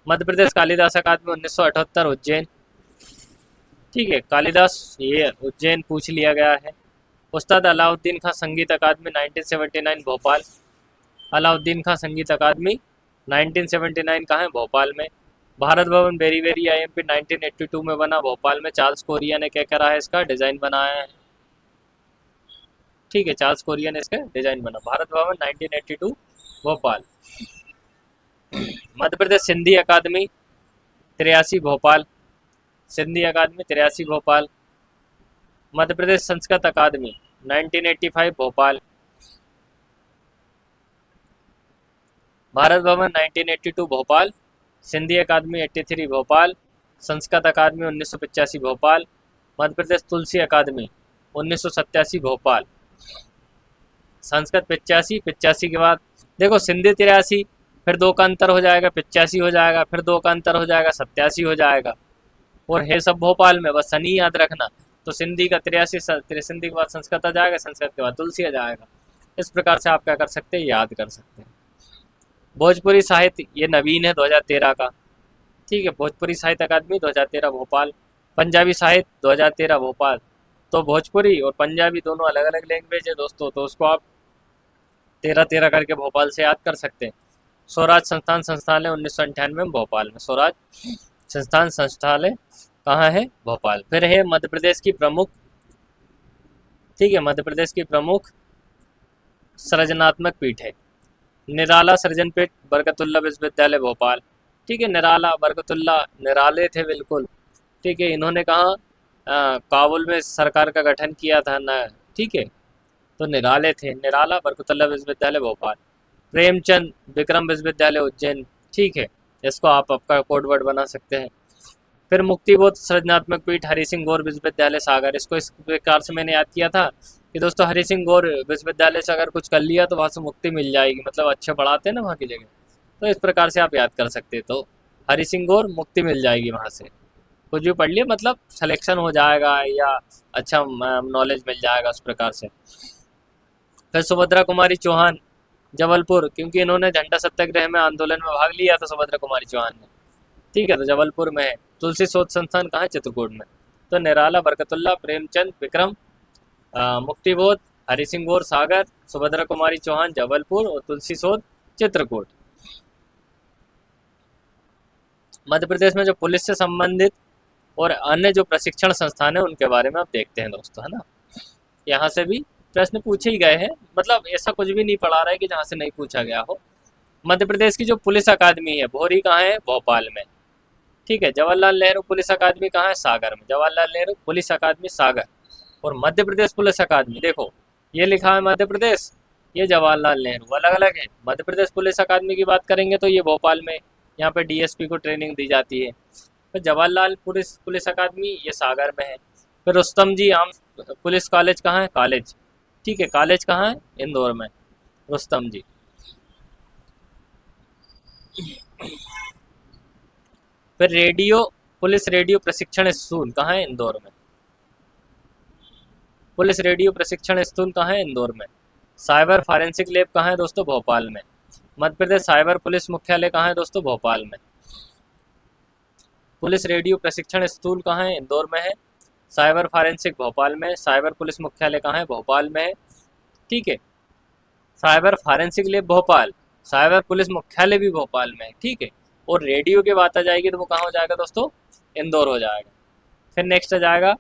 मध्य प्रदेश कालिदास अकादमी 1978 उज्जैन। ठीक है, कालिदास ये उज्जैन पूछ लिया गया है। उस्ताद अलाउद्दीन खां संगीत अकादमी 1979 भोपाल। अलाउद्दीन खां संगीत अकादमी 1979 का है, भोपाल में। Bharat Bhavan very very IMP 1982 में बना, भोपाल में। चार्ल्स कोरिया ने क्या करा है, इसका डिज़ाइन बनाया है। ठीक है, चार्ल्स कोरिया ने इसका डिज़ाइन बना। भारत भवन 1982 भोपाल। मध्य प्रदेश सिंधी अकादमी 83 भोपाल, सिंधी अकादमी 83 भोपाल। मध्य प्रदेश संस्कृत अकादमी 1985 भोपाल। भारत भवन 1982 भोपाल, सिंधी अकादमी 83 भोपाल, संस्कृत अकादमी 1985 भोपाल। मध्य प्रदेश तुलसी अकादमी 1987 भोपाल। संस्कृत 85, 85 के बाद देखो सिंधी 83, फिर 2 का अंतर हो जाएगा, 85 हो जाएगा, फिर 2 का अंतर हो जाएगा, 87 हो जाएगा। और है सब भोपाल में, बस सनी याद रखना। तो सिंधी का 83, सिंधी के बाद संस्कृत आ जाएगा, संस्कृत के बाद तुलसी आ जाएगा। इस प्रकार से आप क्या कर सकते हैं, याद कर सकते हैं। भोजपुरी साहित्य ये नवीन है 2013 का। ठीक है, भोजपुरी साहित्य अकादमी 2013 भोपाल। पंजाबी साहित्य 2013 भोपाल। तो भोजपुरी और पंजाबी दोनों अलग अलग लैंग्वेज है दोस्तों, तो उसको आप 13-13 करके भोपाल से याद कर सकते हैं। स्वराज संस्थान संस्थानलय 1998 में भोपाल में। स्वराज संस्थान संस्थानलय कहाँ है, भोपाल। फिर है मध्य प्रदेश की प्रमुख, ठीक है, मध्य प्रदेश की प्रमुख सृजनात्मक पीठ है निराला सृजन पीठ बरकतुल्ला विश्वविद्यालय भोपाल। ठीक है, निराला बरकतुल्ला निराले थे बिल्कुल। ठीक है, इन्होंने कहा काबुल में सरकार का गठन किया था ना। ठीक है, तो निराले थे, निराला बरकतुल्ला विश्वविद्यालय भोपाल। प्रेमचंद विक्रम विश्वविद्यालय उज्जैन। ठीक है, इसको आप आपका कोड वर्ड बना सकते हैं। फिर मुक्तिबोध सृजनात्मक पीठ हरि सिंह गौर विश्वविद्यालय सागर। इसको इस प्रकार से मैंने याद किया था कि दोस्तों हरि सिंह गौर विश्वविद्यालय से अगर कुछ कर लिया तो वहाँ से मुक्ति मिल जाएगी, मतलब अच्छे पढ़ाते हैं ना वहाँ की जगह। तो इस प्रकार से आप याद कर सकते, तो हरि सिंह गौर मुक्ति मिल जाएगी वहाँ से। कुछ भी पढ़ लिया मतलब सिलेक्शन हो जाएगा या अच्छा नॉलेज मिल जाएगा उस प्रकार से। फिर सुभद्रा कुमारी चौहान जबलपुर, क्योंकि इन्होंने झंडा सत्याग्रह में आंदोलन में भाग लिया था सुभद्रा कुमारी चौहान ने। ठीक है, तो जबलपुर में है। तुलसी शोध संस्थान कहाँ है, चित्रकूट में। तो निराला बरकतुल्ला प्रेमचंद विक्रम मुक्तिबोध हरि सिंह गौर सागर, सुभद्रा कुमारी चौहान जबलपुर और तुलसी शोध चित्रकूट। मध्य प्रदेश में जो पुलिस से संबंधित और अन्य जो प्रशिक्षण संस्थान है उनके बारे में आप देखते हैं दोस्तों, है ना। यहाँ से भी प्रश्न पूछे ही गए हैं, मतलब ऐसा कुछ भी नहीं पढ़ा रहा है कि जहाँ से नहीं पूछा गया हो। मध्य प्रदेश की जो पुलिस अकादमी है भोरी कहाँ है, भोपाल में। ठीक है, जवाहरलाल नेहरू पुलिस अकादमी कहाँ है, सागर में। जवाहरलाल नेहरू पुलिस अकादमी सागर। और मध्य प्रदेश पुलिस अकादमी देखो ये लिखा है मध्य प्रदेश, ये जवाहरलाल नेहरू, अलग अलग है। मध्य प्रदेश पुलिस अकादमी की बात करेंगे तो ये भोपाल में, यहाँ पे डीएसपी को ट्रेनिंग दी जाती है। फिर जवाहरलाल पुलिस अकादमी ये सागर में है। फिर रुस्तम जी आम पुलिस कॉलेज कहाँ है, कॉलेज। ठीक है, कॉलेज कहाँ है, इंदौर में, रुस्तम जी। फिर पुलिस रेडियो प्रशिक्षण स्कूल कहाँ है, इंदौर में। पुलिस रेडियो प्रशिक्षण स्कूल कहाँ है, इंदौर में। साइबर फॉरेंसिक लैब कहाँ है दोस्तों, भोपाल में। मध्य प्रदेश साइबर पुलिस मुख्यालय कहाँ है दोस्तों, भोपाल में। पुलिस रेडियो प्रशिक्षण स्कूल कहाँ है, इंदौर में है। साइबर फॉरेंसिक भोपाल में। साइबर पुलिस मुख्यालय कहाँ है, भोपाल में है। ठीक है, cyber forensic lab Bhopal, cyber police मुख्यालय भी भोपाल में है, ठीक है। और रेडियो की बात आ जाएगी तो वो कहाँ हो जाएगा दोस्तों, इंदौर हो जाएगा। फिर नेक्स्ट आ जाएगा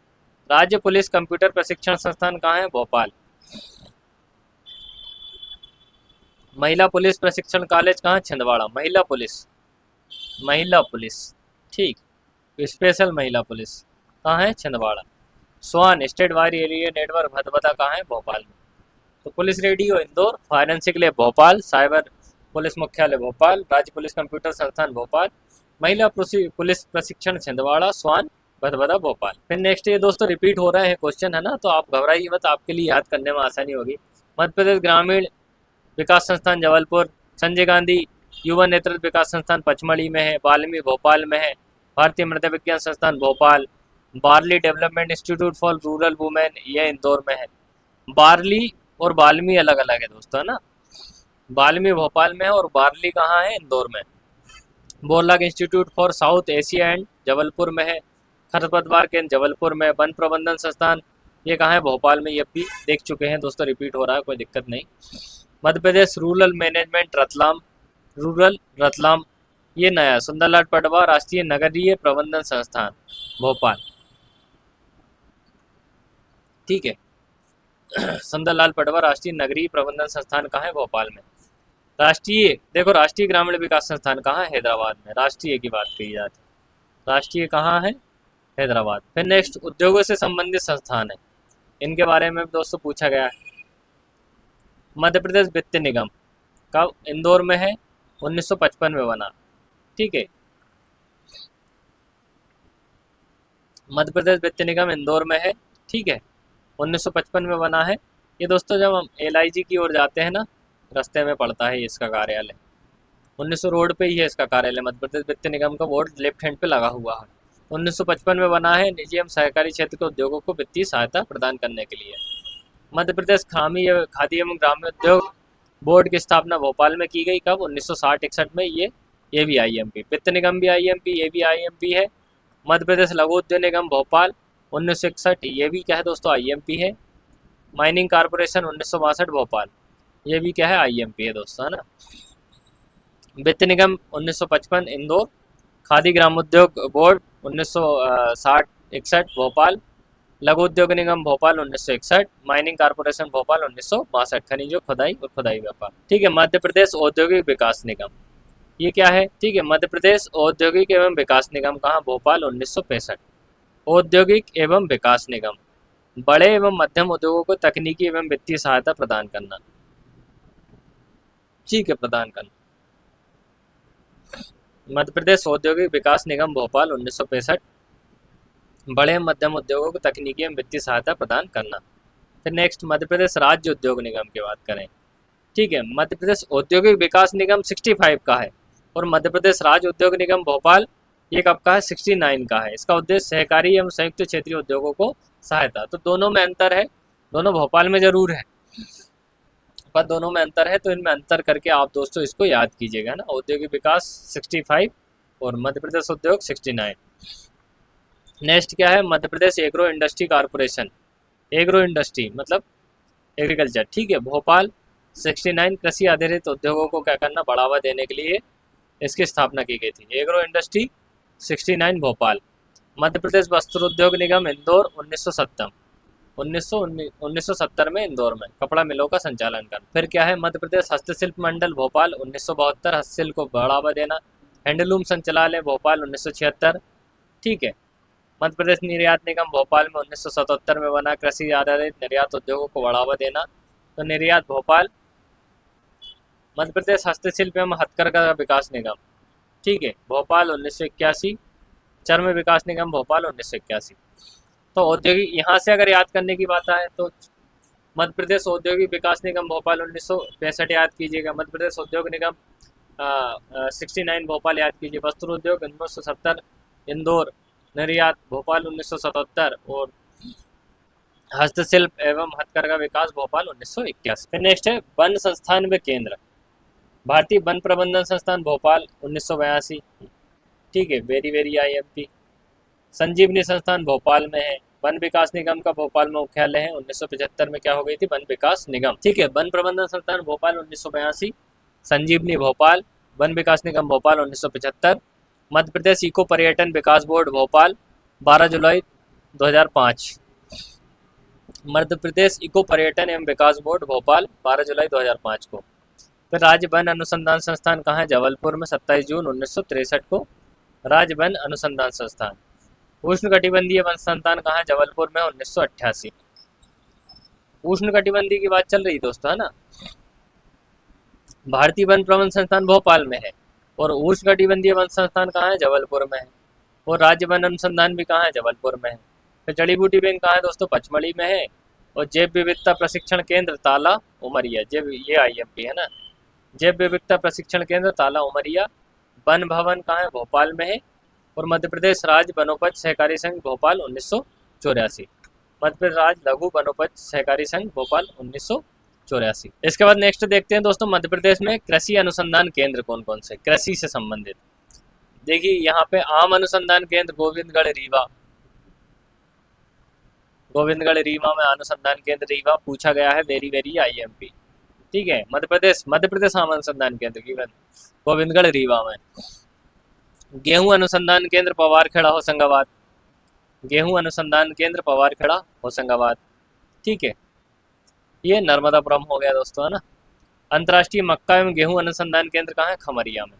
राज्य पुलिस कंप्यूटर प्रशिक्षण संस्थान कहाँ है, भोपाल। महिला पुलिस प्रशिक्षण कॉलेज कहाँ, छिंदवाड़ा। महिला पुलिस, ठीक, स्पेशल महिला पुलिस कहाँ है, छिंदवाड़ा। स्वान state wide area network Bhadbhada कहाँ है, भोपाल में। तो police radio Indore, forensic lab Bhopal, cyber police मुख्यालय भोपाल, राज्य पुलिस कंप्यूटर संस्थान भोपाल, महिला पुलिस प्रशिक्षण छिंदवाड़ा, स्वान भदभदा भोपाल। फिर नेक्स्ट ये दोस्तों रिपीट हो रहे हैं क्वेश्चन, है ना, तो आप घबराइए मत, आपके लिए याद करने में आसानी होगी। मध्य प्रदेश ग्रामीण विकास संस्थान जबलपुर, संजय गांधी युवा नेतृत्व विकास संस्थान पचमढ़ी में है, बाल्मी भोपाल में है, भारतीय मृदा विज्ञान संस्थान Bhopal, barley development institute for rural women ये इंदौर में है। बार्ली और बाल्मी अलग अलग है दोस्तों, है ना, बाल्मी भोपाल में है और बार्ली कहाँ है, इंदौर में। Borlaug institute for south Asia and Jabalpur में है, खरपतवार केंद्र जबलपुर में, वन प्रबंधन संस्थान ये कहाँ है, भोपाल में। ये भी देख चुके हैं दोस्तों, रिपीट हो रहा है, कोई दिक्कत नहीं। मध्य प्रदेश रूरल मैनेजमेंट रतलाम ये नया, सुंदरलाल पटवा राष्ट्रीय नगरीय प्रबंधन संस्थान भोपाल, ठीक है। सुंदरलाल पटवा राष्ट्रीय नगरीय प्रबंधन संस्थान कहाँ है, भोपाल में। राष्ट्रीय देखो, राष्ट्रीय ग्रामीण विकास संस्थान कहाँ है, हैदराबाद में। राष्ट्रीय की बात कही जाती है, राष्ट्रीय कहाँ है, हैदराबाद। फिर नेक्स्ट उद्योगों से संबंधित संस्थान है, इनके बारे में दोस्तों पूछा गया है। मध्य प्रदेश वित्त निगम कब, इंदौर में है, 1955 में बना, ठीक है। मध्य प्रदेश वित्त निगम इंदौर में है, ठीक है, 1955 में बना है। ये दोस्तों जब हम LIG की ओर जाते हैं ना, रास्ते में पड़ता है इसका कार्यालय, 1900 रोड पे ही है इसका कार्यालय। मध्य प्रदेश वित्त निगम का बोर्ड लेफ्ट हैंड पे लगा हुआ है। 1955 में बना है, निजी एवं सहकारी क्षेत्र के उद्योगों को वित्तीय सहायता प्रदान करने के लिए। मध्य प्रदेश खादी एवं ग्राम्य उद्योग बोर्ड की स्थापना भोपाल में की गई, कब, 1960-61 में। ये भी IMP, वित्त निगम भी IMP, ये भी IMP है। मध्य प्रदेश लघु उद्योग निगम भोपाल 1961, ये भी क्या है दोस्तों, IMP है। माइनिंग कारपोरेशन 1962 भोपाल, ये भी क्या है, IMP है दोस्तों, है ना। वित्त निगम 1955 इंदौर, खादी ग्रामोद्योग बोर्ड 1960-61 भोपाल, लघु उद्योग निगम भोपाल 1961, माइनिंग कारपोरेशन भोपाल 1962, खनिजों खुदाई और खुदाई व्यापार, ठीक है। मध्य प्रदेश औद्योगिक विकास निगम ये क्या है, ठीक है, मध्य प्रदेश औद्योगिक एवं विकास निगम कहाँ, भोपाल 1965। औद्योगिक एवं विकास निगम बड़े एवं मध्यम उद्योगों को तकनीकी एवं वित्तीय सहायता प्रदान करना, ठीक है, प्रदान करना। मध्य प्रदेश औद्योगिक विकास निगम भोपाल 1965, बड़े एवं मध्यम उद्योगों को तकनीकी एवं वित्तीय सहायता प्रदान करना। फिर नेक्स्ट मध्य प्रदेश राज्य उद्योग निगम की बात करें, ठीक है, मध्य प्रदेश औद्योगिक विकास निगम 65 का है और मध्य प्रदेश राज्य उद्योग निगम भोपाल ये कब का है, 69 का है। इसका उद्देश्य सहकारी एवं संयुक्त क्षेत्रीय उद्योगों को सहायता। तो दोनों में अंतर है, दोनों भोपाल में जरूर है पर दोनों में अंतर है, तो इनमें अंतर करके आप दोस्तों इसको याद कीजिएगा ना। औद्योगिक विकास 65 और मध्य प्रदेश उद्योग 69। नेक्स्ट क्या है, Madhya Pradesh agro industry corporation, agro industry मतलब एग्रीकल्चर, ठीक है, भोपाल 69। कृषि आधारित उद्योगों को क्या करना, बढ़ावा देने के लिए इसकी स्थापना की गई थी। Agro industry 69 Bhopal. मध्य प्रदेश वस्त्र उद्योग निगम इंदौर 1970 में इंदौर में कपड़ा मिलों का संचालन करना। फिर क्या है, मध्य प्रदेश हस्तशिल्प मंडल भोपाल 1972, हस्तशिल्प को बढ़ावा देना। हैंडलूम संचालय भोपाल 1976, ठीक है। मध्य प्रदेश निर्यात निगम भोपाल में 1977 में बना, कृषि आधारित निर्यात उद्योगों को बढ़ावा देना। तो निर्यात भोपाल। मध्य प्रदेश हस्तशिल्प एवं हथकरघा विकास निगम, ठीक है, भोपाल 1981। चर्म विकास निगम भोपाल 1981। तो औद्योगिक यहाँ से अगर याद करने की बात आए तो मध्य प्रदेश औद्योगिक विकास निगम भोपाल 1965 याद कीजिएगा। मध्य प्रदेश उद्योग निगम 69 भोपाल याद कीजिए। वस्त्र उद्योग 1970 इंदौर, निर्यात भोपाल 1977 और हस्तशिल्प एवं हथकरघा विकास भोपाल 1981। फिर नेक्स्ट है वन संस्थान व केंद्र, भारतीय वन प्रबंधन संस्थान भोपाल 1982, ठीक है, वेरी IMP। संजीवनी संस्थान भोपाल में है, वन विकास निगम का भोपाल में मुख्यालय है। 1975 में क्या हो गई थी, वन विकास निगम। ठीक है, वन प्रबंधन संस्थान भोपाल 1982, संजीवनी भोपाल, वन विकास निगम भोपाल 1975, मध्य प्रदेश इको पर्यटन विकास बोर्ड भोपाल 12 जुलाई 2005, मध्य प्रदेश इको पर्यटन एवं विकास बोर्ड भोपाल 12 जुलाई 2005 को। फिर राज्य वन अनुसंधान संस्थान कहाँ है, जबलपुर में 27 जून 1963 को राज्य वन अनुसंधान संस्थान। उष्णकटिबंधीय वन संस्थान कहाँ है, जबलपुर में 1988। उष्णकटिबंधीय की बात चल रही दोस्तों, है ना। भारतीय वन प्रबंधन संस्थान भोपाल में है और उष्णकटिबंधीय वन संस्थान कहाँ है, जबलपुर में है। और राज्य वन अनुसंधान भी कहाँ है, जबलपुर में है। फिर जड़ी बूटी बैंक कहाँ है दोस्तों, पचमढ़ी में है। और जैव विविधता प्रशिक्षण केंद्र ताला उमरिया, जैव ये IMP है ना, जैव विविधता प्रशिक्षण केंद्र ताला उमरिया। वन भवन कहाँ है, भोपाल में है। और मध्य प्रदेश राज्य वनोपज सहकारी संघ भोपाल 1984, मध्य प्रदेश राज्य लघु वनोपज सहकारी संघ भोपाल 1984। इसके बाद नेक्स्ट देखते हैं दोस्तों, मध्य प्रदेश में कृषि अनुसंधान केंद्र कौन कौन से कृषि से संबंधित। देखिए यहाँ पे आम अनुसंधान केंद्र गोविंदगढ़ रीवा, गोविंदगढ़ रीवा में अनुसंधान केंद्र रीवा पूछा गया है, वेरी वेरी IMP। ठीक है, मध्य प्रदेश आम अनुसंधान केंद्र की गोविंदगढ़ रीवा में। गेहूं अनुसंधान केंद्र पवारखेड़ा होशंगाबाद, गेहूं अनुसंधान केंद्र पवारखेड़ा होशंगाबाद। ठीक है, ये नर्मदापुरम हो गया दोस्तों, है ना। अंतर्राष्ट्रीय मक्का एवं गेहूं अनुसंधान केंद्र कहाँ है, खमरिया में,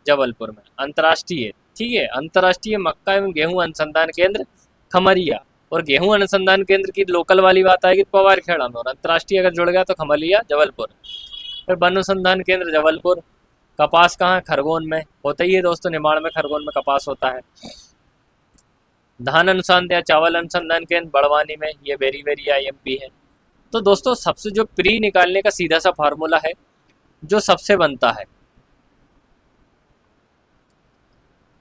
जबलपुर में। अंतर्राष्ट्रीय, ठीक है, अंतर्राष्ट्रीय मक्का एवं गेहूं अनुसंधान केंद्र खमरिया। और गेहूं अनुसंधान केंद्र की लोकल वाली बात आएगी पवारखेड़ा में, और अंतर्राष्ट्रीय अगर जुड़ गया तो खमरिया जबलपुर। फिर वन अनुसंधान केंद्र जबलपुर। कपास कहाँ है, खरगोन में, होता ही है दोस्तों, निमाड़ में खरगोन में कपास होता है। धान अनुसंधान या चावल अनुसंधान केंद्र बड़वानी में, ये वेरी वेरी IMP है। तो दोस्तों सबसे जो प्री निकालने का सीधा सा फार्मूला है, जो सबसे बनता है,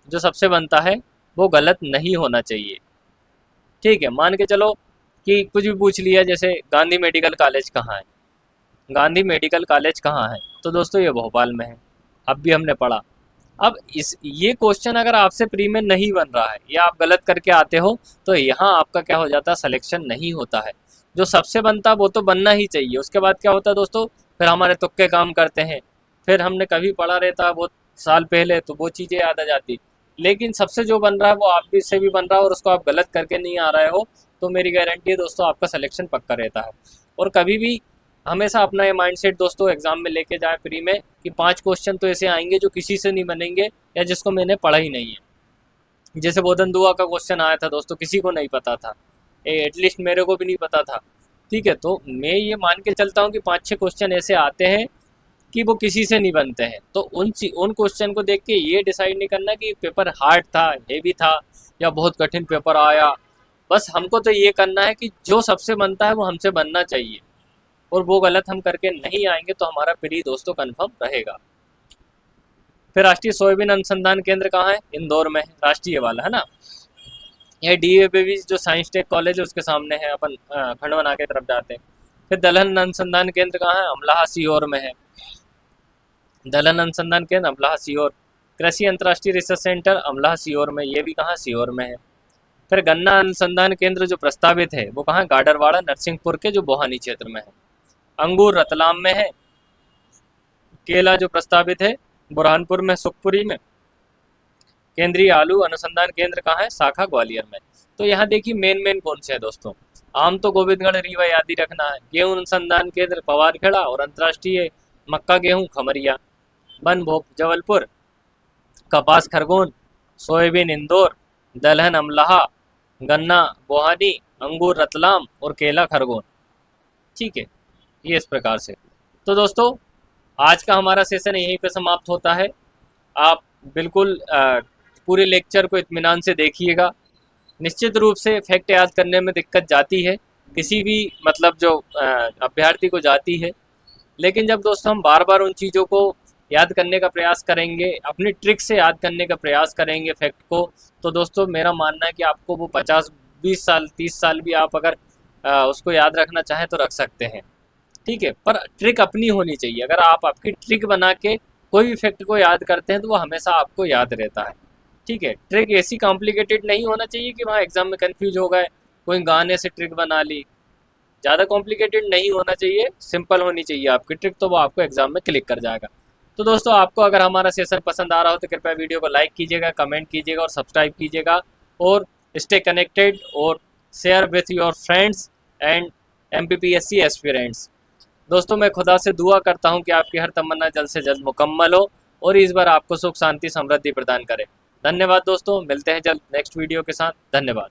जो सबसे बनता है वो गलत नहीं होना चाहिए। ठीक है, मान के चलो कि कुछ भी पूछ लिया, जैसे गांधी मेडिकल कॉलेज कहाँ है, गांधी मेडिकल कॉलेज कहाँ है, तो दोस्तों ये भोपाल में है, अब भी हमने पढ़ा। अब ये क्वेश्चन अगर आपसे प्री में नहीं बन रहा है या आप गलत करके आते हो, तो यहाँ आपका क्या हो जाता है, सिलेक्शन नहीं होता है। जो सबसे बनता है वो तो बनना ही चाहिए। उसके बाद क्या होता है दोस्तों, फिर हमारे तुक्के काम करते हैं, फिर हमने कभी पढ़ा रहता है बहुत साल पहले, तो वो चीज़ें याद आ जाती। लेकिन सबसे जो बन रहा है वो आप भी से भी बन रहा है, और उसको आप गलत करके नहीं आ रहे हो, तो मेरी गारंटी है दोस्तों आपका सिलेक्शन पक्का रहता है। और कभी भी हमेशा अपना ये माइंडसेट दोस्तों एग्जाम में लेके जाए प्री में, कि 5 क्वेश्चन तो ऐसे आएंगे जो किसी से नहीं बनेंगे या जिसको मैंने पढ़ा ही नहीं है। जैसे बोधन दुआ का क्वेश्चन आया था दोस्तों, किसी को नहीं पता था, एटलीस्ट मेरे को भी नहीं पता था। ठीक है, तो मैं ये मान के चलता हूँ कि 5-6 क्वेश्चन ऐसे आते हैं कि वो किसी से नहीं बनते हैं। तो उन क्वेश्चन को देख के ये डिसाइड नहीं करना कि पेपर हार्ड था, हेवी था, या बहुत कठिन पेपर आया। बस हमको तो ये करना है कि जो सबसे बनता है वो हमसे बनना चाहिए, और वो गलत हम करके नहीं आएंगे तो हमारा प्री दोस्तों कंफर्म रहेगा। फिर राष्ट्रीय सोयाबीन अनुसंधान केंद्र कहाँ है, इंदौर में है, राष्ट्रीय वाला, है ना। यह DAVV जो साइंस टेक कॉलेज है उसके सामने है, अपन खंडवा के तरफ जाते हैं। फिर दलहन अनुसंधान केंद्र कहाँ है, अमलाहा सीहोर में है, दलहन अनुसंधान केंद्र अमलाहा सीहोर। कृषि अंतर्राष्ट्रीय रिसर्च सेंटर अमलाहा सीहोर में, ये भी कहाँ, सीहोर में है। फिर गन्ना अनुसंधान केंद्र जो प्रस्तावित है वो कहाँ, गाडरवाड़ा नरसिंहपुर के जो बोहानी क्षेत्र में है। अंगूर रतलाम में है। केला जो प्रस्तावित है बुरहानपुर में, सुखपुरी में। केंद्रीय आलू अनुसंधान केंद्र कहाँ है, शाखा ग्वालियर में। तो यहाँ देखिए मेन कौन से है दोस्तों, आम तो गोविंदगढ़ रीवा याद ही रखना है, गेहूं अनुसंधान केंद्र पवारखेड़ा, और अंतर्राष्ट्रीय मक्का गेहूं खमरिया। वन जबलपुर, कपास खरगोन, सोयाबीन इंदौर, दलहन अमलाहा, गन्ना बोहानी, अंगूर रतलाम और केला खरगोन। ठीक है, ये इस प्रकार से। तो दोस्तों आज का हमारा सेशन यहीं पे समाप्त होता है। आप बिल्कुल पूरे लेक्चर को इत्मीनान से देखिएगा। निश्चित रूप से फैक्ट याद करने में दिक्कत जाती है, किसी भी मतलब जो अभ्यर्थी को जाती है, लेकिन जब दोस्तों हम बार बार उन चीज़ों को याद करने का प्रयास करेंगे, अपनी ट्रिक से याद करने का प्रयास करेंगे फैक्ट को, तो दोस्तों मेरा मानना है कि आपको वो 50-20 साल 30 साल भी आप अगर उसको याद रखना चाहें तो रख सकते हैं। ठीक है, पर ट्रिक अपनी होनी चाहिए। अगर आप आपकी ट्रिक बना के कोई भी फैक्ट को याद करते हैं तो वो हमेशा आपको याद रहता है। ठीक है, ट्रिक ऐसी कॉम्प्लिकेटेड नहीं होना चाहिए कि वहाँ एग्जाम में कंफ्यूज हो गए कोई गाने से ट्रिक बना ली। ज़्यादा कॉम्प्लिकेटेड नहीं होना चाहिए, सिंपल होनी चाहिए आपकी ट्रिक, तो वो आपको एग्जाम में क्लिक कर जाएगा। तो दोस्तों आपको अगर हमारा सेशन पसंद आ रहा हो तो कृपया वीडियो को लाइक कीजिएगा, कमेंट कीजिएगा और सब्सक्राइब कीजिएगा, और स्टे कनेक्टेड और share with your friends and MPPSC aspirants. दोस्तों मैं खुदा से दुआ करता हूँ कि आपकी हर तमन्ना जल्द से जल्द मुकम्मल हो और इस बार आपको सुख शांति समृद्धि प्रदान करे। धन्यवाद दोस्तों, मिलते हैं जल्द नेक्स्ट वीडियो के साथ। धन्यवाद।